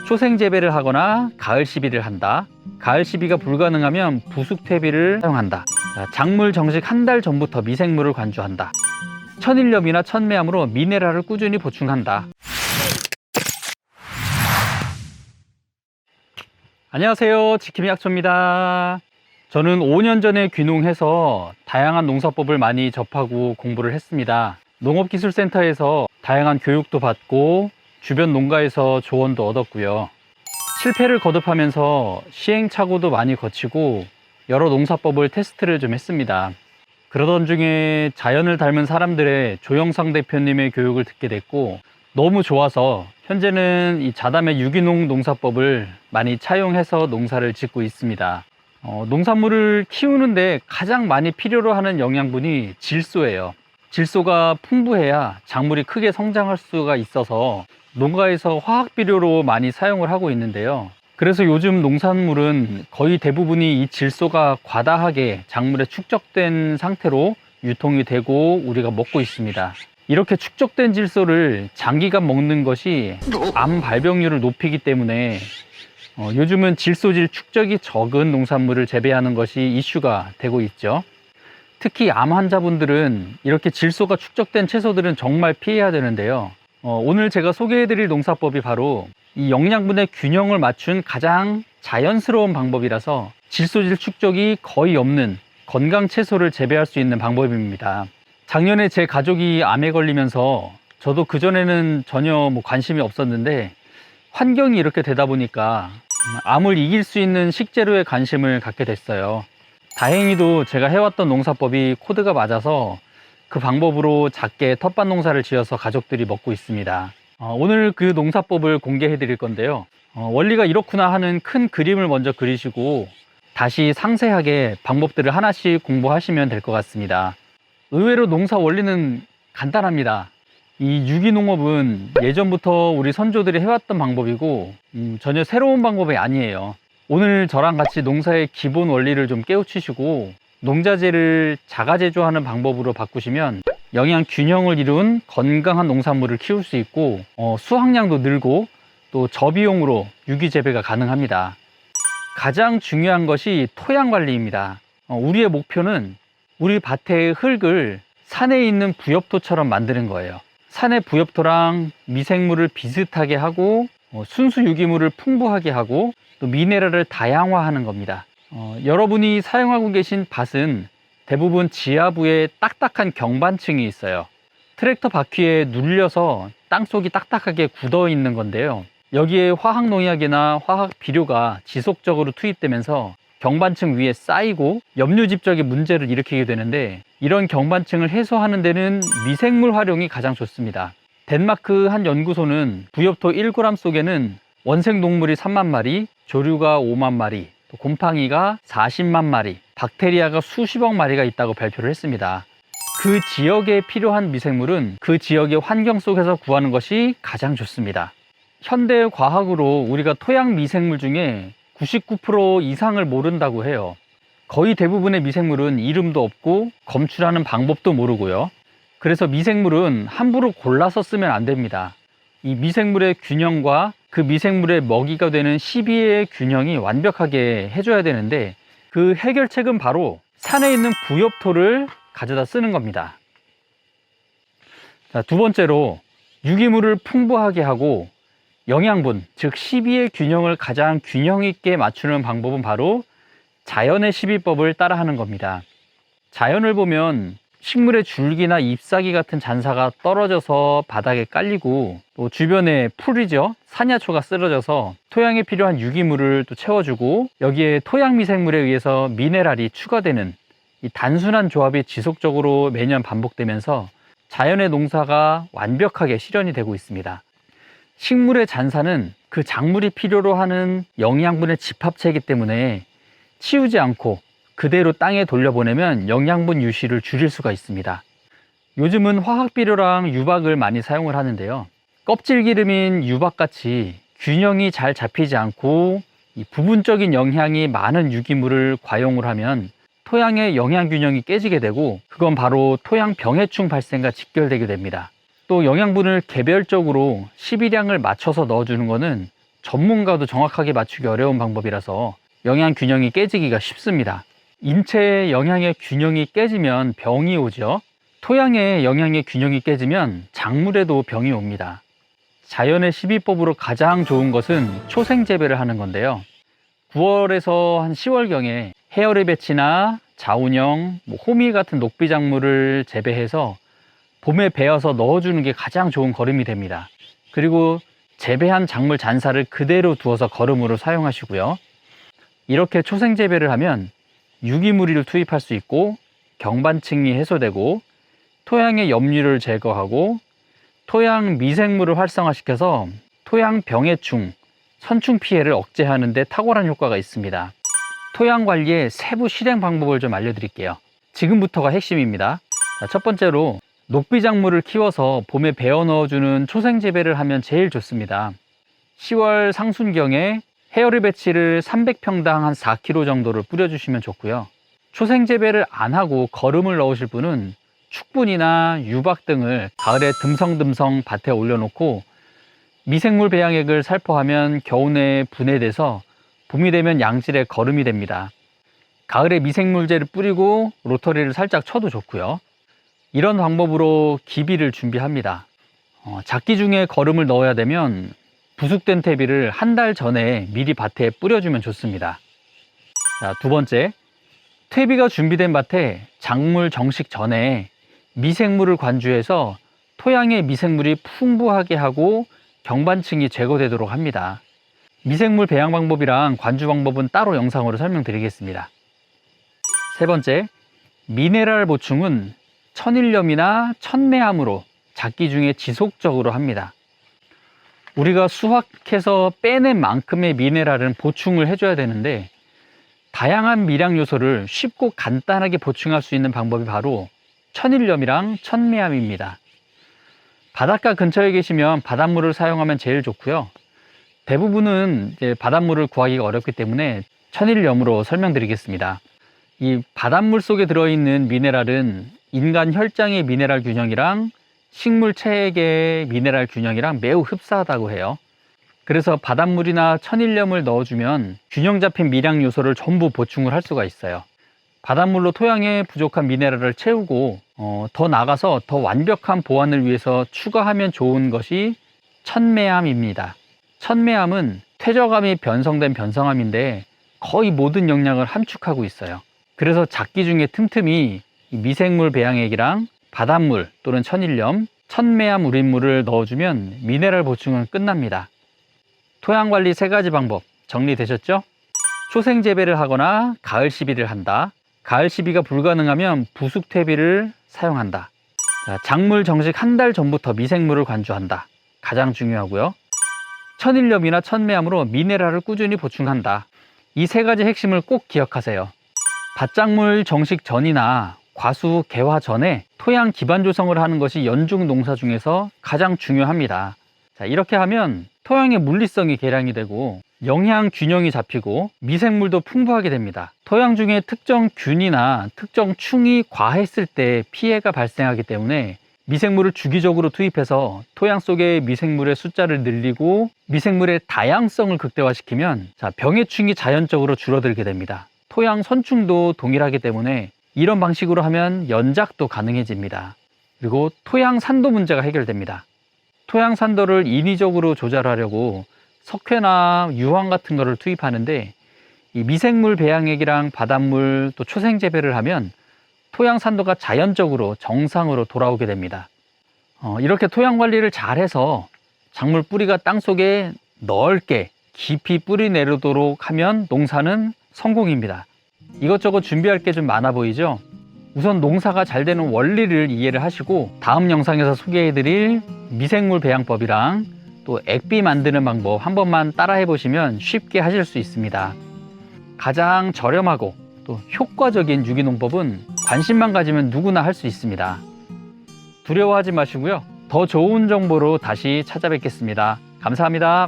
초생 재배를 하거나 가을 시비를 한다. 가을 시비가 불가능하면 부숙 퇴비를 사용한다. 작물 정식 한 달 전부터 미생물을 관주한다. 천일염이나 천매암으로 미네랄을 꾸준히 보충한다. 안녕하세요, 지킴이 약초입니다. 저는 5년 전에 귀농해서 다양한 농사법을 많이 접하고 공부를 했습니다. 농업기술센터에서 다양한 교육도 받고 주변 농가에서 조언도 얻었고요. 실패를 거듭하면서 시행착오도 많이 거치고 여러 농사법을 테스트를 좀 했습니다. 그러던 중에 자연을 닮은 사람들의 조영상 대표님의 교육을 듣게 됐고 너무 좋아서 현재는 이 자담의 유기농 농사법을 많이 차용해서 농사를 짓고 있습니다. 농산물을 키우는데 가장 많이 필요로 하는 영양분이 질소예요. 질소가 풍부해야 작물이 크게 성장할 수가 있어서 농가에서 화학 비료로 많이 사용을 하고 있는데요. 그래서 요즘 농산물은 거의 대부분이 이 질소가 과다하게 작물에 축적된 상태로 유통이 되고 우리가 먹고 있습니다. 이렇게 축적된 질소를 장기간 먹는 것이 암 발병률을 높이기 때문에 요즘은 질소질 축적이 적은 농산물을 재배하는 것이 이슈가 되고 있죠. 특히 암 환자분들은 이렇게 질소가 축적된 채소들은 정말 피해야 되는데요. 오늘 제가 소개해드릴 농사법이 바로 이 영양분의 균형을 맞춘 가장 자연스러운 방법이라서 질소질 축적이 거의 없는 건강 채소를 재배할 수 있는 방법입니다. 작년에 제 가족이 암에 걸리면서 저도 그전에는 전혀 관심이 없었는데 환경이 이렇게 되다 보니까 암을 이길 수 있는 식재료에 관심을 갖게 됐어요. 다행히도 제가 해왔던 농사법이 코드가 맞아서 그 방법으로 작게 텃밭 농사를 지어서 가족들이 먹고 있습니다. 오늘 그 농사법을 공개해 드릴 건데요. 원리가 이렇구나 하는 큰 그림을 먼저 그리시고 다시 상세하게 방법들을 하나씩 공부하시면 될 것 같습니다. 의외로 농사 원리는 간단합니다. 이 유기농업은 예전부터 우리 선조들이 해왔던 방법이고 전혀 새로운 방법이 아니에요. 오늘 저랑 같이 농사의 기본 원리를 좀 깨우치시고 농자재를 자가제조하는 방법으로 바꾸시면 영양 균형을 이룬 건강한 농산물을 키울 수 있고 수확량도 늘고 또 저비용으로 유기재배가 가능합니다. 가장 중요한 것이 토양 관리입니다. 우리의 목표는 우리 밭의 흙을 산에 있는 부엽토처럼 만드는 거예요. 산의 부엽토랑 미생물을 비슷하게 하고 순수 유기물을 풍부하게 하고 또 미네랄을 다양화하는 겁니다. 여러분이 사용하고 계신 밭은 대부분 지하부에 딱딱한 경반층이 있어요. 트랙터 바퀴에 눌려서 땅속이 딱딱하게 굳어 있는 건데요. 여기에 화학 농약이나 화학 비료가 지속적으로 투입되면서 경반층 위에 쌓이고 염류집적인 문제를 일으키게 되는데 이런 경반층을 해소하는 데는 미생물 활용이 가장 좋습니다. 덴마크 한 연구소는 부엽토 1g 속에는 원생동물이 3만 마리, 조류가 5만 마리, 또 곰팡이가 40만 마리, 박테리아가 수십억 마리가 있다고 발표를 했습니다. 그 지역에 필요한 미생물은 그 지역의 환경 속에서 구하는 것이 가장 좋습니다. 현대 과학으로 우리가 토양 미생물 중에 99% 이상을 모른다고 해요. 거의 대부분의 미생물은 이름도 없고 검출하는 방법도 모르고요. 그래서 미생물은 함부로 골라서 쓰면 안 됩니다. 이 미생물의 균형과 그 미생물의 먹이가 되는 시비의 균형이 완벽하게 해줘야 되는데 그 해결책은 바로 산에 있는 부엽토를 가져다 쓰는 겁니다. 자, 두 번째로 유기물을 풍부하게 하고 영양분, 즉 시비의 균형을 가장 균형 있게 맞추는 방법은 바로 자연의 시비법을 따라하는 겁니다. 자연을 보면 식물의 줄기나 잎사귀 같은 잔사가 떨어져서 바닥에 깔리고 또 주변에 풀이죠, 산야초가 쓰러져서 토양에 필요한 유기물을 또 채워주고 여기에 토양 미생물에 의해서 미네랄이 추가되는 이 단순한 조합이 지속적으로 매년 반복되면서 자연의 농사가 완벽하게 실현이 되고 있습니다. 식물의 잔사는 그 작물이 필요로 하는 영양분의 집합체이기 때문에 치우지 않고 그대로 땅에 돌려보내면 영양분 유실을 줄일 수가 있습니다. 요즘은 화학비료랑 유박을 많이 사용을 하는데요. 껍질 기름인 유박같이 균형이 잘 잡히지 않고 이 부분적인 영향이 많은 유기물을 과용을 하면 토양의 영양 균형이 깨지게 되고 그건 바로 토양 병해충 발생과 직결되게 됩니다. 또 영양분을 개별적으로 시비량을 맞춰서 넣어주는 것은 전문가도 정확하게 맞추기 어려운 방법이라서 영양 균형이 깨지기가 쉽습니다. 인체의 영양의 균형이 깨지면 병이 오죠. 토양의 영양의 균형이 깨지면 작물에도 병이 옵니다. 자연의 12법으로 가장 좋은 것은 초생 재배를 하는 건데요. 9월에서 한 10월경에 헤어리 배치나 자운형, 호미 같은 녹비 작물을 재배해서 봄에 베어서 넣어주는 게 가장 좋은 거름이 됩니다. 그리고 재배한 작물 잔사를 그대로 두어서 거름으로 사용하시고요. 이렇게 초생 재배를 하면 유기무리를 투입할 수 있고 경반층이 해소되고 토양의 염류를 제거하고 토양 미생물을 활성화시켜서 토양 병해충, 선충 피해를 억제하는 데 탁월한 효과가 있습니다. 토양 관리의 세부 실행 방법을 좀 알려드릴게요. 지금부터가 핵심입니다. 첫 번째로 녹비 작물을 키워서 봄에 베어 넣어주는 초생 재배를 하면 제일 좋습니다. 10월 상순경에 헤어리 배치를 300평당 한 4kg 정도를 뿌려주시면 좋고요. 초생 재배를 안 하고 거름을 넣으실 분은 축분이나 유박 등을 가을에 듬성듬성 밭에 올려놓고 미생물 배양액을 살포하면 겨우 내에 분해돼서 봄이 되면 양질의 거름이 됩니다. 가을에 미생물제를 뿌리고 로터리를 살짝 쳐도 좋고요. 이런 방법으로 기비를 준비합니다. 작기 중에 거름을 넣어야 되면 부숙된 퇴비를 한 달 전에 미리 밭에 뿌려주면 좋습니다. 자, 두 번째, 퇴비가 준비된 밭에 작물 정식 전에 미생물을 관주해서 토양의 미생물이 풍부하게 하고 경반층이 제거되도록 합니다. 미생물 배양 방법이랑 관주 방법은 따로 영상으로 설명드리겠습니다. 세 번째, 미네랄 보충은 천일염이나 천매암으로 작기 중에 지속적으로 합니다. 우리가 수확해서 빼낸 만큼의 미네랄은 보충을 해줘야 되는데 다양한 미량 요소를 쉽고 간단하게 보충할 수 있는 방법이 바로 천일염이랑 천매암입니다. 바닷가 근처에 계시면 바닷물을 사용하면 제일 좋고요. 대부분은 이제 바닷물을 구하기가 어렵기 때문에 천일염으로 설명드리겠습니다. 이 바닷물 속에 들어있는 미네랄은 인간 혈장의 미네랄 균형이랑 식물 체액의 미네랄 균형이랑 매우 흡사하다고 해요. 그래서 바닷물이나 천일염을 넣어주면 균형 잡힌 미량 요소를 전부 보충을 할 수가 있어요. 바닷물로 토양에 부족한 미네랄을 채우고 더 나아가서 더 완벽한 보완을 위해서 추가하면 좋은 것이 천매암입니다. 천매암은 퇴적암이 변성된 변성암인데 거의 모든 영양을 함축하고 있어요. 그래서 작기 중에 틈틈이 미생물 배양액이랑 바닷물 또는 천일염, 천매암 우린물을 넣어주면 미네랄 보충은 끝납니다. 토양 관리 3가지 방법 정리되셨죠? 초생 재배를 하거나 가을 시비를 한다. 가을 시비가 불가능하면 부숙 퇴비를 사용한다. 자, 작물 정식 한 달 전부터 미생물을 관주한다. 가장 중요하고요. 천일염이나 천매암으로 미네랄을 꾸준히 보충한다. 이 3가지 핵심을 꼭 기억하세요. 밭작물 정식 전이나 과수 개화 전에 토양 기반 조성을 하는 것이 연중 농사 중에서 가장 중요합니다. 자, 이렇게 하면 토양의 물리성이 개량이 되고 영양 균형이 잡히고 미생물도 풍부하게 됩니다. 토양 중에 특정 균이나 특정 충이 과했을 때 피해가 발생하기 때문에 미생물을 주기적으로 투입해서 토양 속의 미생물의 숫자를 늘리고 미생물의 다양성을 극대화시키면 병해충이 자연적으로 줄어들게 됩니다. 토양 선충도 동일하기 때문에 이런 방식으로 하면 연작도 가능해집니다. 그리고 토양 산도 문제가 해결됩니다. 토양 산도를 인위적으로 조절하려고 석회나 유황 같은 거를 투입하는데 이 미생물 배양액이랑 바닷물 또 초생 재배를 하면 토양 산도가 자연적으로 정상으로 돌아오게 됩니다. 이렇게 토양 관리를 잘해서 작물 뿌리가 땅속에 넓게 깊이 뿌리 내리도록 하면 농사는 성공입니다. 이것저것 준비할 게 좀 많아 보이죠? 우선 농사가 잘 되는 원리를 이해를 하시고 다음 영상에서 소개해드릴 미생물 배양법이랑 또 액비 만드는 방법 한 번만 따라해 보시면 쉽게 하실 수 있습니다. 가장 저렴하고 또 효과적인 유기농법은 관심만 가지면 누구나 할 수 있습니다. 두려워하지 마시고요. 더 좋은 정보로 다시 찾아뵙겠습니다. 감사합니다.